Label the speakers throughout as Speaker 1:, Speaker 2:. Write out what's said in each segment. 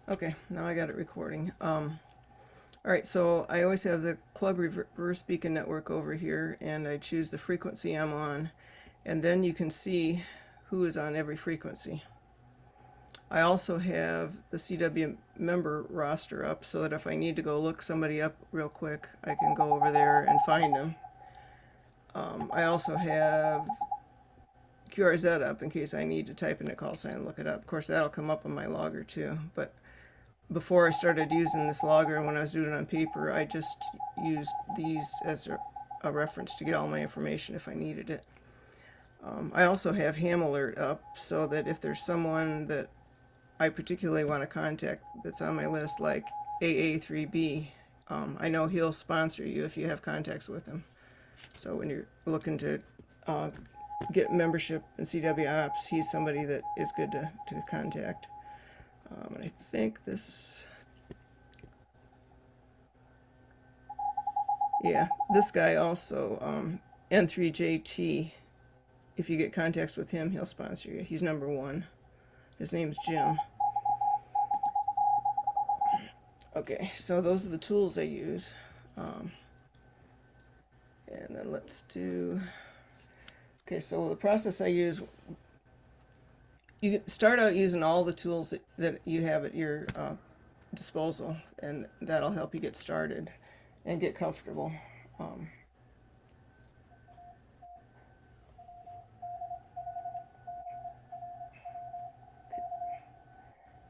Speaker 1: Okay, now I got it recording. All right, so I always have the club reverse beacon network over here, and I choose the frequency I'm on, and then you can see who is on every frequency. I also have the CW member roster up so that if I need to go look somebody up real quick, I can go over there and find them. I also have QRZ up in case I need to type in a call sign and look it up. Of course, that'll come up on my logger too, but before I started using this logger, when I was doing it on paper, I just used these as a reference to get all my information if I needed it. I also have Ham Alert up so that if there's someone that I particularly want to contact that's on my list, like AA3B, I know he'll sponsor you if you have contacts with him. So when you're looking to uh, get membership in CW Ops, he's somebody that is good to contact. And I think this, yeah, this guy also, N3JT, if you get contacts with him, he'll sponsor you. He's number one. His name's Jim. Okay, so those are the tools I use. Um, and then let's do, okay, so the process I use, you start out using all the tools that you have at your disposal, and that'll help you get started and get comfortable. Um,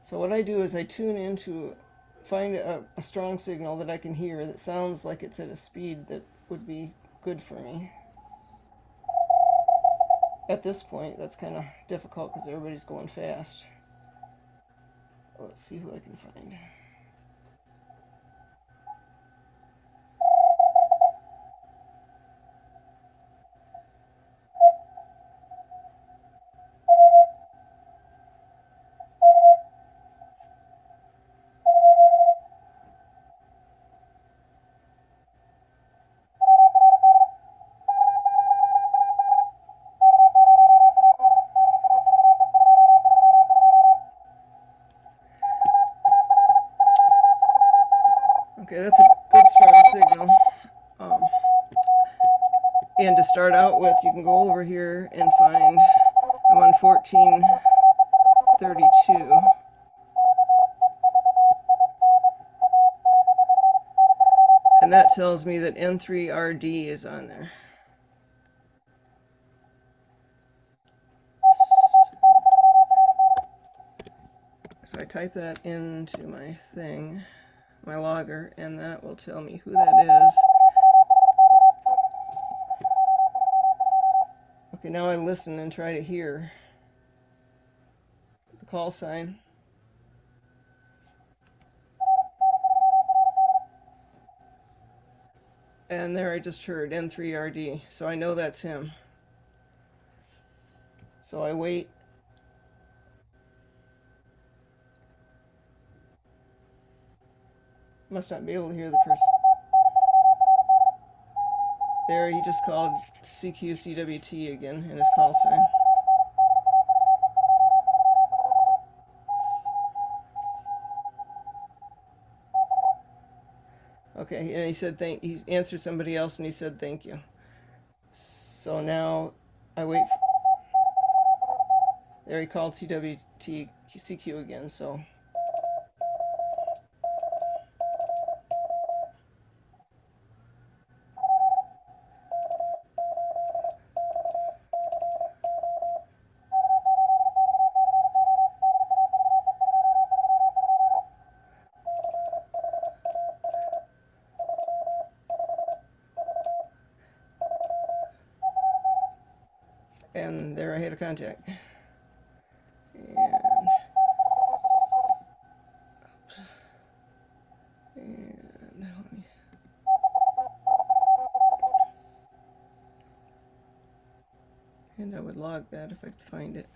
Speaker 1: so what I do is I tune into, find a strong signal that I can hear that sounds like it's at a speed that would be good for me. At this point, that's kind of difficult because everybody's going fast. Let's see who I can find. Okay, that's a good strong signal. Um, and to start out with, you can go over here and find, I'm on 1432. And that tells me that N3RD is on there. So I type that into my thing, my logger, and that will tell me who that is. Okay, now I listen and try to hear the call sign. And there I just heard N3RD, so I know that's him. So I wait. Must not be able to hear the person. There, he just called CWT again in his call sign. Okay, and he said he answered somebody else and he said thank you. So now I wait. There he called CWT again, so. And there I had a contact. And let me. And I would log that if I could find it.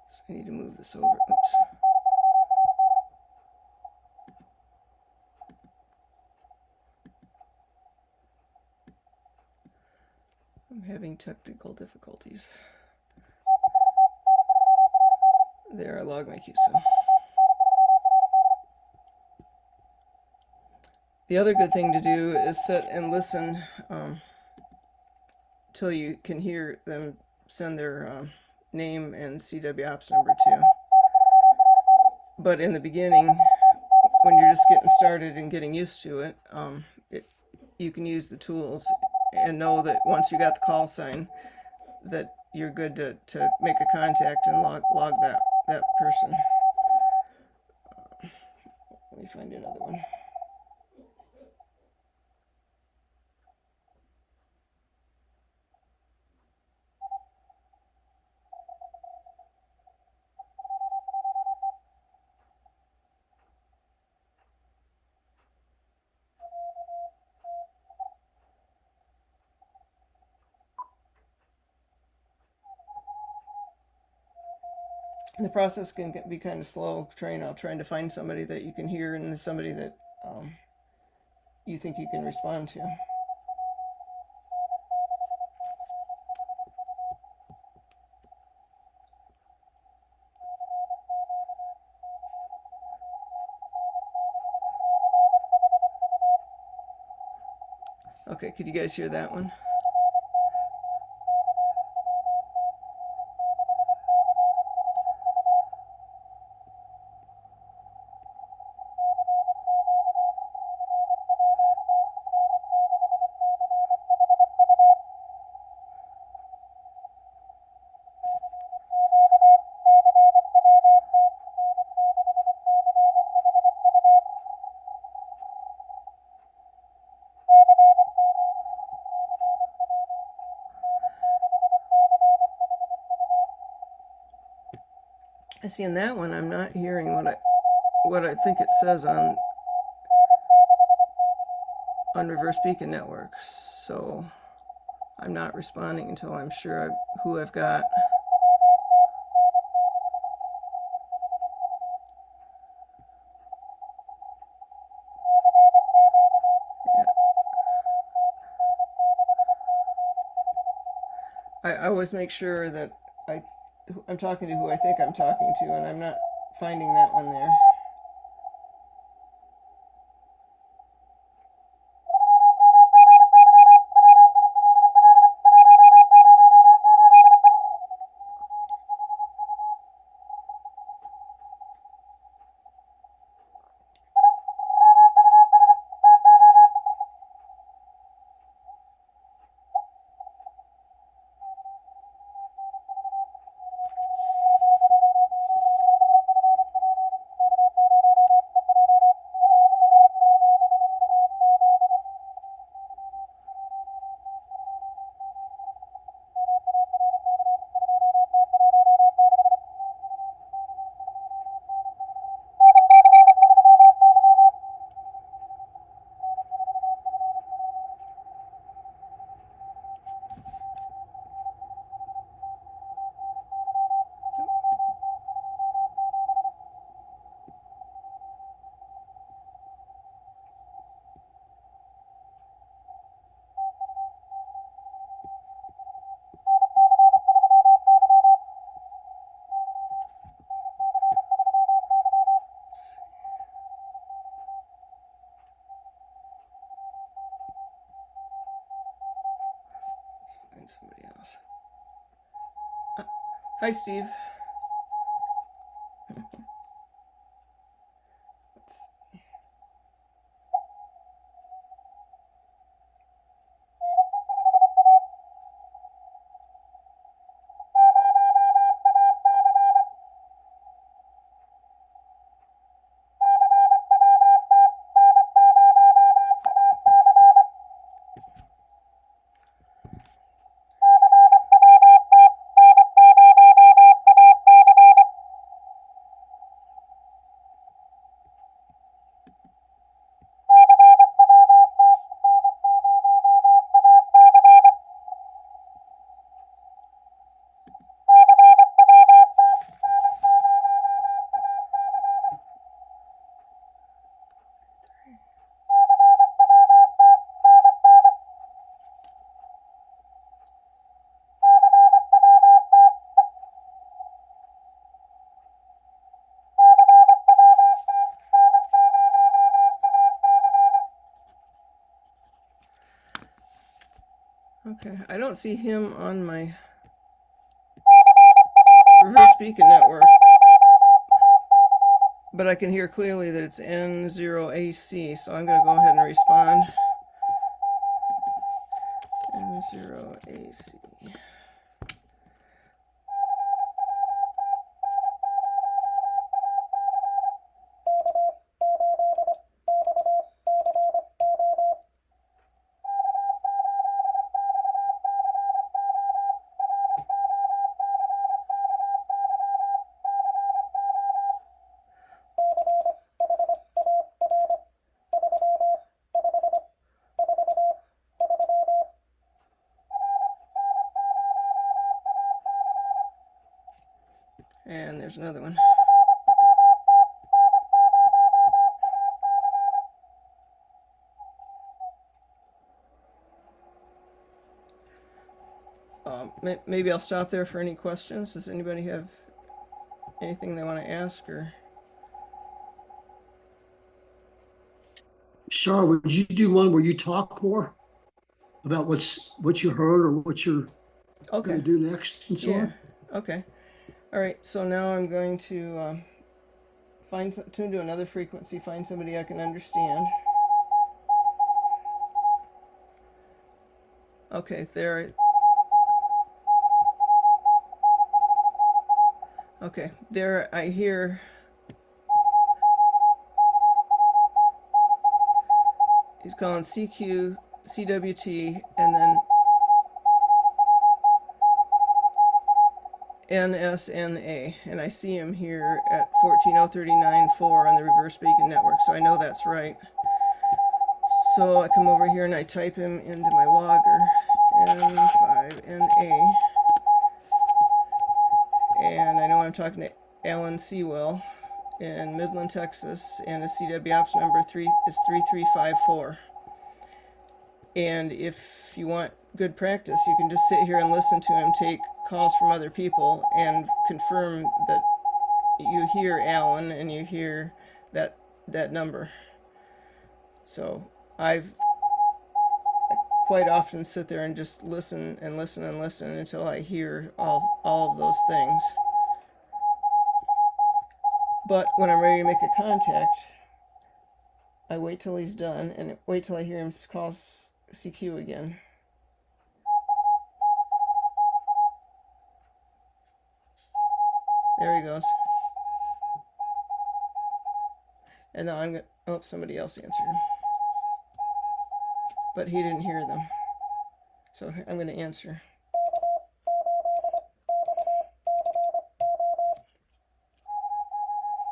Speaker 1: So I need to move this over. Oops. I'm having technical difficulties. There, I log my QSIM. The other good thing to do is sit and listen till you can hear them send their name and CWOPS number too. But in the beginning, when you're just getting started and getting used to it, you can use the tools and know that once you got the call sign, that you're good to make a contact and log that person. Let me find another one. The process can be kind of slow, trying to find somebody that you can hear and somebody that you think you can respond to. Okay, could you guys hear that one? I see in that one I'm not hearing what I think it says on reverse beacon networks, so I'm not responding until I'm sure who I've got. Yeah. I always make sure that I'm talking to who I think I'm talking to, and I'm not finding that one there. Find somebody else. Hi, Steve. Okay, I don't see him on my reverse beacon network, but I can hear clearly that it's N0AC, so I'm going to go ahead and respond. N0AC. And there's another one. Maybe I'll stop there for any questions. Does anybody have anything they want to ask? Or
Speaker 2: Shar, would you do one where you talk more about what you heard or what you're going
Speaker 1: okay,
Speaker 2: to do next and so
Speaker 1: yeah,
Speaker 2: on?
Speaker 1: okay. All right, so now I'm going to tune to another frequency, find somebody I can understand. Okay, there. Okay, there I hear. He's calling CQ, CWT, and then NSNA, and I see him here at 140394 on the reverse beacon network, so I know that's right. So I come over here and I type him into my logger, N5NA, and I know I'm talking to Alan Sewell in Midland, Texas, and his CW ops number is 3354. And if you want good practice, you can just sit here and listen to him take calls from other people and confirm that you hear Alan and you hear that number. So I quite often sit there and just listen and listen and listen until I hear all of those things. But when I'm ready to make a contact, I wait till he's done and wait till I hear him call CQ again. There he goes. And now I'm going to, oh, somebody else answered him. But he didn't hear them. So I'm going to answer.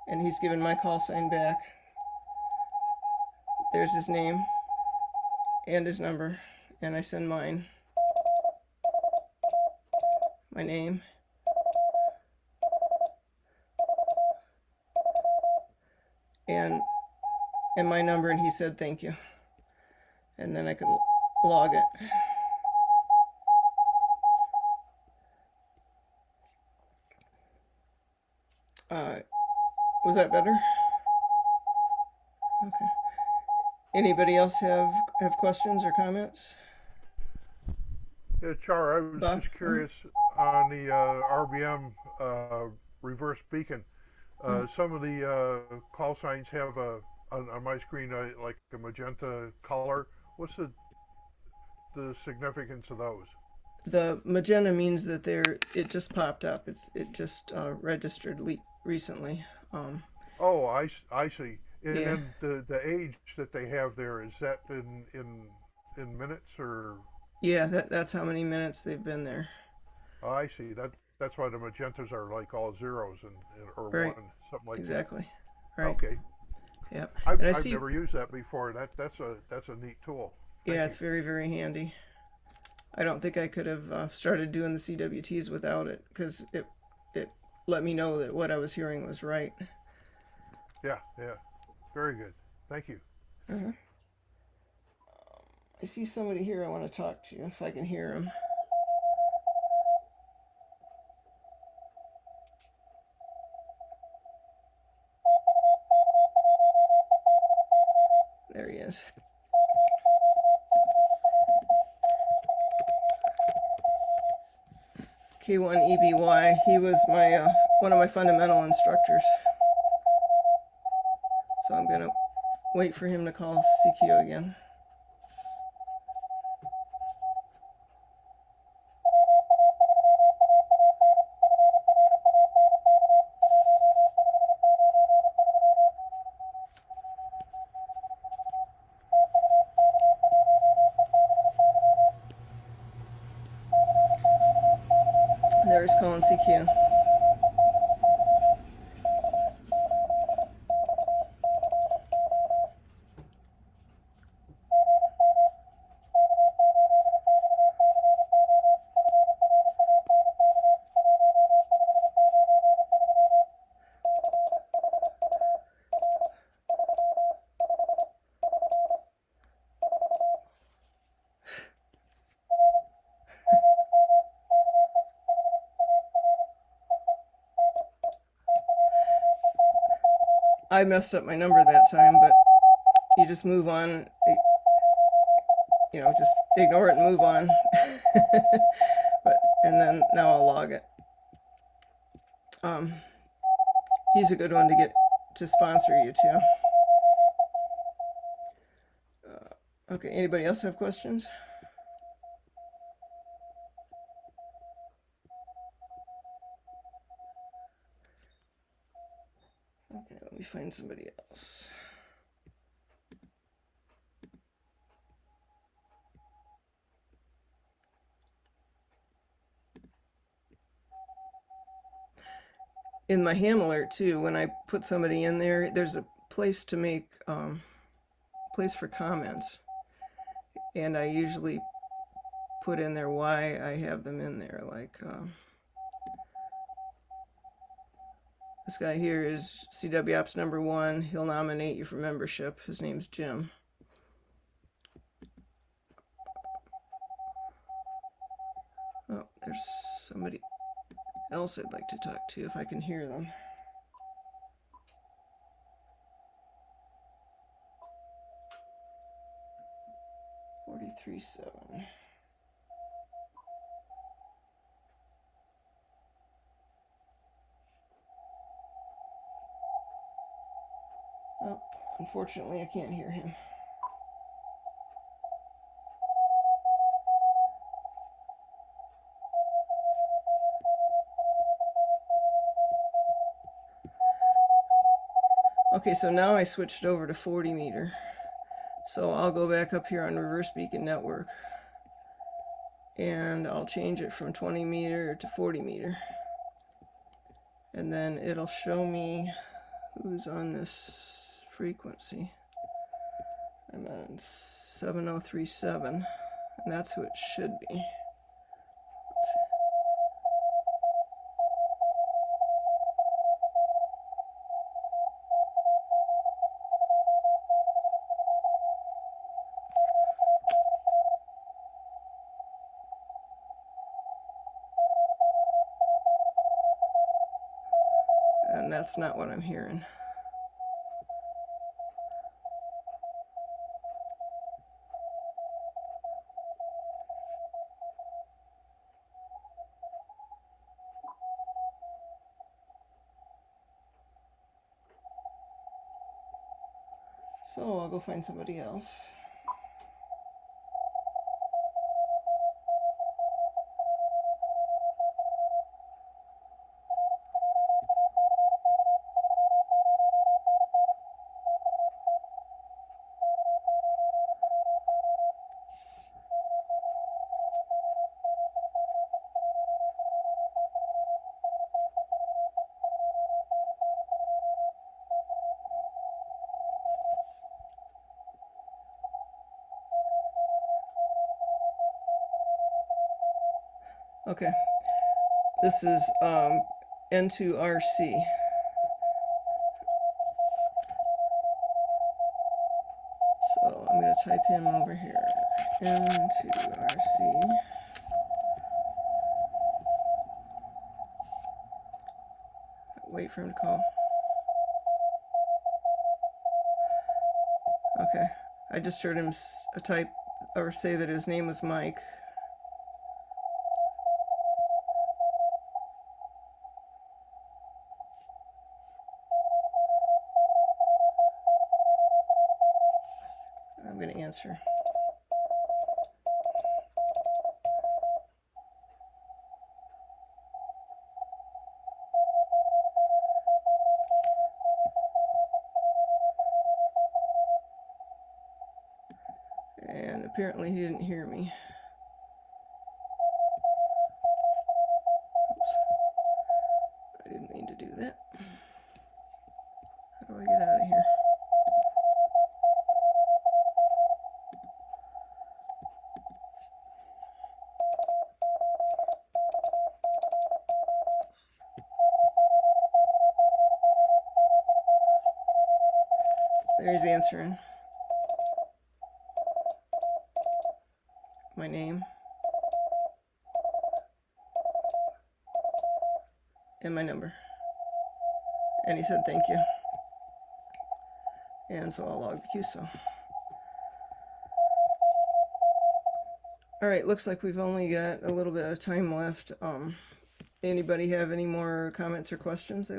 Speaker 1: And he's given my call sign back. There's his name and his number. And I send mine. My name. And my number, and he said thank you. And then I can log it. Was that better? Okay. Anybody else have questions or comments?
Speaker 3: Yeah, Char, I was
Speaker 1: Bob?
Speaker 3: just curious on the RBM reverse beacon. Some of the call signs have on my screen like a magenta color. What's the significance of those?
Speaker 1: The magenta means that it just popped up. It just registered recently. Um,
Speaker 3: Oh, I see. And
Speaker 1: yeah,
Speaker 3: then the age that they have there, is that in minutes or?
Speaker 1: yeah. That's how many minutes they've been there.
Speaker 3: Oh, I see. That's why the magentas are like all zeros and or
Speaker 1: Right.
Speaker 3: one, something like that.
Speaker 1: Exactly. Right.
Speaker 3: Okay.
Speaker 1: Yep.
Speaker 3: I've
Speaker 1: And I
Speaker 3: I've
Speaker 1: see.
Speaker 3: never used that before. That's a neat tool.
Speaker 1: Yeah,
Speaker 3: Thank
Speaker 1: it's
Speaker 3: you.
Speaker 1: very very handy. I don't think I could have started doing the CWTs without it because it let me know that what I was hearing was right.
Speaker 3: Yeah, yeah. Very good. Thank you.
Speaker 1: Uh-huh. I see somebody here I want to talk to if I can hear him. There he is. K1EBY. He was my one of my fundamental instructors. So I'm gonna wait for him to call CQ again. There's calling CQ. I messed up my number that time, but you just move on. You know, just ignore it and move on. And then now I'll log it. He's a good one to get to sponsor you too. Okay, anybody else have questions? Okay, let me find somebody else. In my ham alert too, when I put somebody in there, there's a place to make place for comments, and I usually put in there why I have them in there. Like this guy here is CW Ops #1. He'll nominate you for membership. His name's Jim. Oh, there's somebody else I'd like to talk to if I can hear them. $43.7. Oh, unfortunately, I can't hear him. Okay, so now I switched over to 40 meter. So I'll go back up here on reverse beacon network and I'll change it from 20 meter to 40 meter. And then it'll show me who's on this frequency. I'm on 7037, and that's who it should be. Let's see. And that's not what I'm hearing. So I'll go find somebody else. Okay, this is N2RC. So I'm going to type him over here, N2RC. Wait for him to call. Okay, I just heard him type or say that his name was Mike. Apparently he didn't hear me. Oops. I didn't mean to do that. How do I get out of here? There he's answering. My name. And my number. And he said thank you. And so I'll log the QSO. All right, looks like we've only got a little bit of time left. Anybody have any more comments or questions?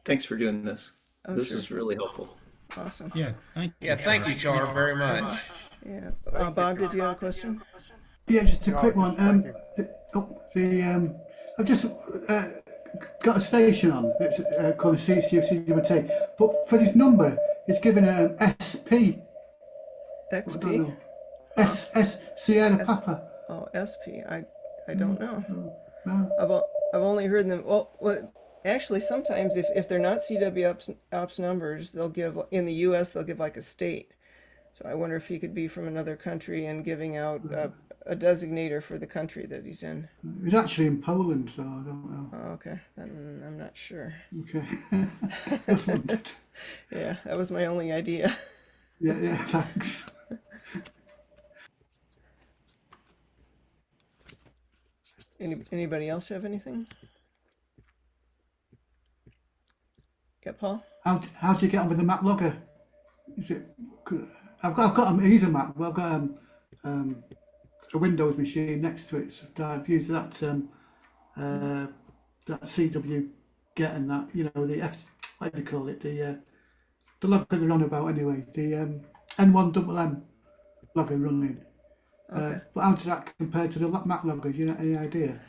Speaker 4: Thanks for doing this.
Speaker 1: Oh,
Speaker 4: This
Speaker 1: sure.
Speaker 4: is really helpful.
Speaker 1: Awesome.
Speaker 5: Yeah, thank you.
Speaker 6: Yeah, thank you, Char, very much.
Speaker 1: Yeah. Bob, did you have a question?
Speaker 2: Yeah, just a
Speaker 3: Yeah,
Speaker 2: quick one.
Speaker 3: thank you.
Speaker 2: I've just got a station on. It's called CWT, but for this number, it's given an SP. I don't
Speaker 1: XP?
Speaker 2: know. S Sierra
Speaker 1: S-
Speaker 2: Papa.
Speaker 1: Oh, SP. I don't know.
Speaker 2: No.
Speaker 1: I've only heard them. Well, actually, sometimes if they're not CW ops numbers, they'll give in the U.S. they'll give like a state. So I wonder if he could be from another country and giving out a designator for the country that he's in.
Speaker 2: It was actually in Poland, so I don't know.
Speaker 1: Oh, okay, then I'm not sure.
Speaker 2: Okay. Just wondered.
Speaker 1: Yeah, that was my only idea.
Speaker 2: Yeah, thanks.
Speaker 1: Anybody else have anything? Yeah, Paul?
Speaker 2: How do you get on with the Mac logger? Is it? I've got he's a Mac, but I've got a Windows machine next to it. So I've used that that CW get and that the what do you call it, the logger they're on about anyway, the N1M logger running.
Speaker 1: Okay.
Speaker 2: But how does that compare to the Mac logger? Do you know any idea?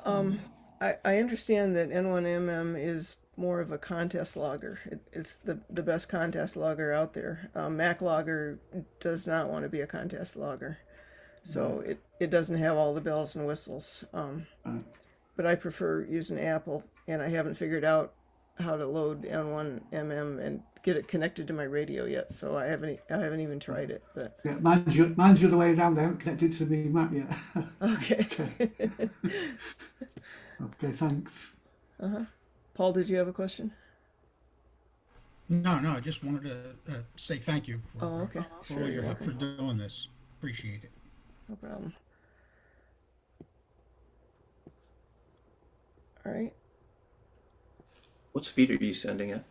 Speaker 1: I understand that N1MM is more of a contest logger. It's the best contest logger out there. Mac logger does not want to be a contest logger, so it doesn't have all the bells and whistles. But I prefer using Apple, and I haven't figured out how to load N1MM and get it connected to my radio yet. So I haven't even tried it. But
Speaker 2: Yeah, mine's the other way around. I haven't connected to the Mac yet.
Speaker 1: okay.
Speaker 2: Okay, thanks.
Speaker 1: Paul, did you have a question?
Speaker 5: No, I just wanted to say thank you for,
Speaker 1: Oh, okay.
Speaker 5: for
Speaker 1: Sure,
Speaker 5: all your
Speaker 1: you're
Speaker 5: help for
Speaker 1: welcome.
Speaker 5: doing this. Appreciate it.
Speaker 1: No problem. All right.
Speaker 4: What speed are you sending at?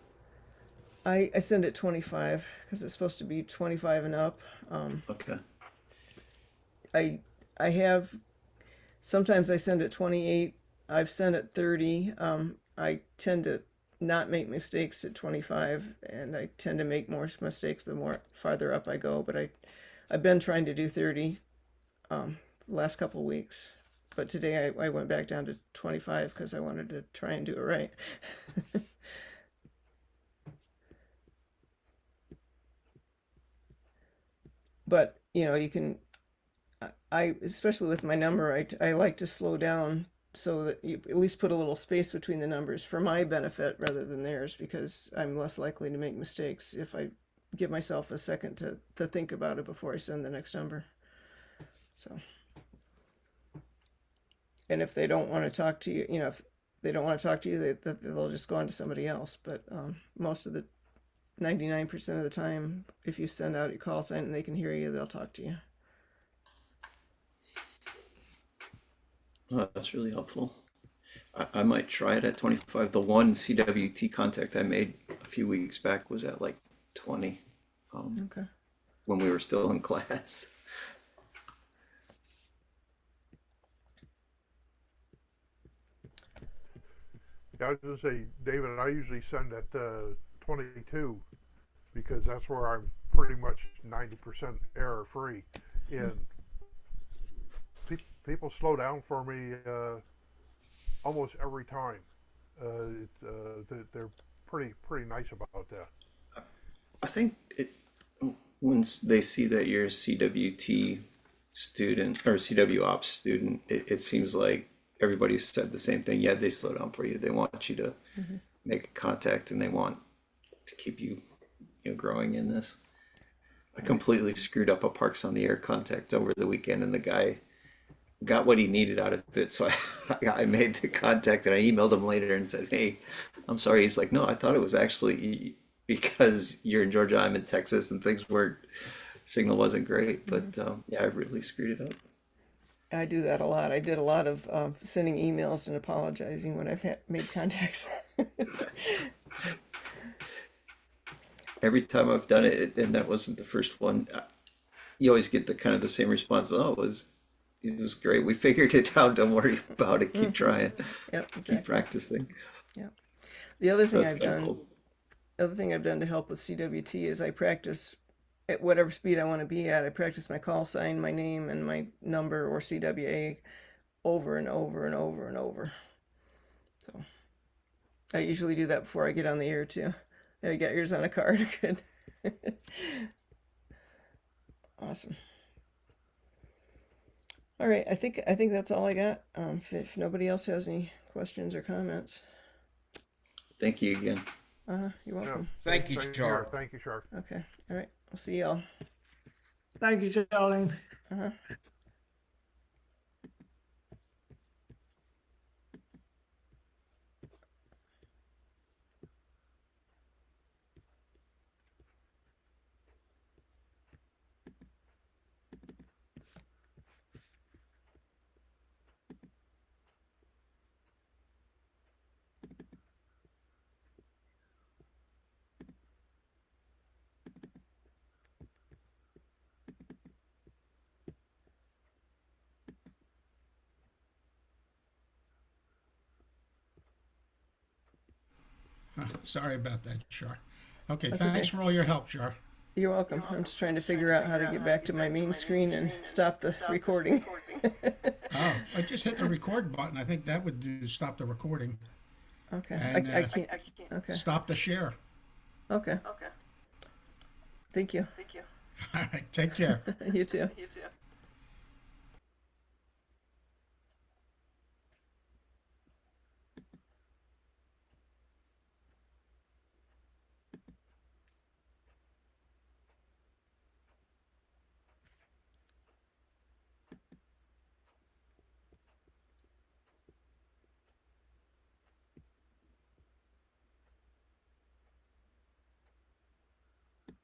Speaker 1: I send it 25 because it's supposed to be 25 and up.
Speaker 4: Okay.
Speaker 1: I have sometimes I send it 28. I've sent it 30. I tend to not make mistakes at 25, and I tend to make more mistakes the more farther up I go. But I've been trying to do 30 the last couple of weeks. But today I went back down to 25 because I wanted to try and do it right. But you can I especially with my number I like to slow down so that you at least put a little space between the numbers for my benefit rather than theirs, because I'm less likely to make mistakes if I give myself a second to think about it before I send the next number. So, and if they don't want to talk to you, if they don't want to talk to you, they'll just go on to somebody else. But most of the 99% of the time, if you send out your call sign and they can hear you, they'll talk to you.
Speaker 4: Oh, that's really helpful. I might try it at 25. The one CWT contact I made a few weeks back was at like 20
Speaker 1: Okay.
Speaker 4: when we were still in class.
Speaker 3: Yeah, I was gonna say, David, I usually send at 22 because that's where I'm pretty much 90% error free. And people slow down for me almost every time. They're pretty nice about that.
Speaker 4: I think once they see that you're a CWT student or CW ops student, it seems like everybody said the same thing. Yeah, they slow down for you. They want you to make a contact, and they want to keep you, growing in this. I completely screwed up a Parks on the Air contact over the weekend, and the guy got what he needed out of it. So I made the contact, and I emailed him later and said, "Hey, I'm sorry." He's like, "No, I thought it was actually because you're in Georgia, I'm in Texas, and things weren't, signal wasn't great." But yeah, I really screwed it up.
Speaker 1: I do that a lot. I did a lot of sending emails and apologizing when made contacts.
Speaker 4: Every time I've done it, and that wasn't the first one, you always get the kind of the same response. Oh, it was great. We figured it out. Don't worry about it. Keep trying.
Speaker 1: Yep,
Speaker 4: Keep
Speaker 1: exactly.
Speaker 4: practicing.
Speaker 1: Yep. The other
Speaker 4: So
Speaker 1: thing
Speaker 4: that's
Speaker 1: I've
Speaker 4: kind of
Speaker 1: done,
Speaker 4: cool.
Speaker 1: the other thing I've done to help with CWT is I practice at whatever speed I want to be at. I practice my call sign, my name, and my number or CWA over and over and over and over. So I usually do that before I get on the air too. Yeah, you got yours on a card. Good. Awesome. All right, I think that's all I got. If nobody else has any questions or comments,
Speaker 4: Thank you again.
Speaker 1: you're
Speaker 3: Yeah,
Speaker 1: welcome.
Speaker 6: Thank you,
Speaker 3: same here.
Speaker 6: Char.
Speaker 3: Thank you, Char.
Speaker 1: Okay. All right. I'll see y'all.
Speaker 2: Thank you, Charlene.
Speaker 1: Uh-huh.
Speaker 5: Sorry about that, Char. Okay,
Speaker 1: That's
Speaker 5: thanks
Speaker 1: okay.
Speaker 5: for all your help, Char.
Speaker 1: You're welcome. I'm just trying to figure out how to get back to my main screen and stop the recording.
Speaker 5: Oh, I just hit the record button. I think that would stop the recording
Speaker 1: Okay.
Speaker 5: and
Speaker 1: I can't. Okay.
Speaker 5: stop the share.
Speaker 1: Okay. Thank you.
Speaker 5: All right, take care.
Speaker 1: You too.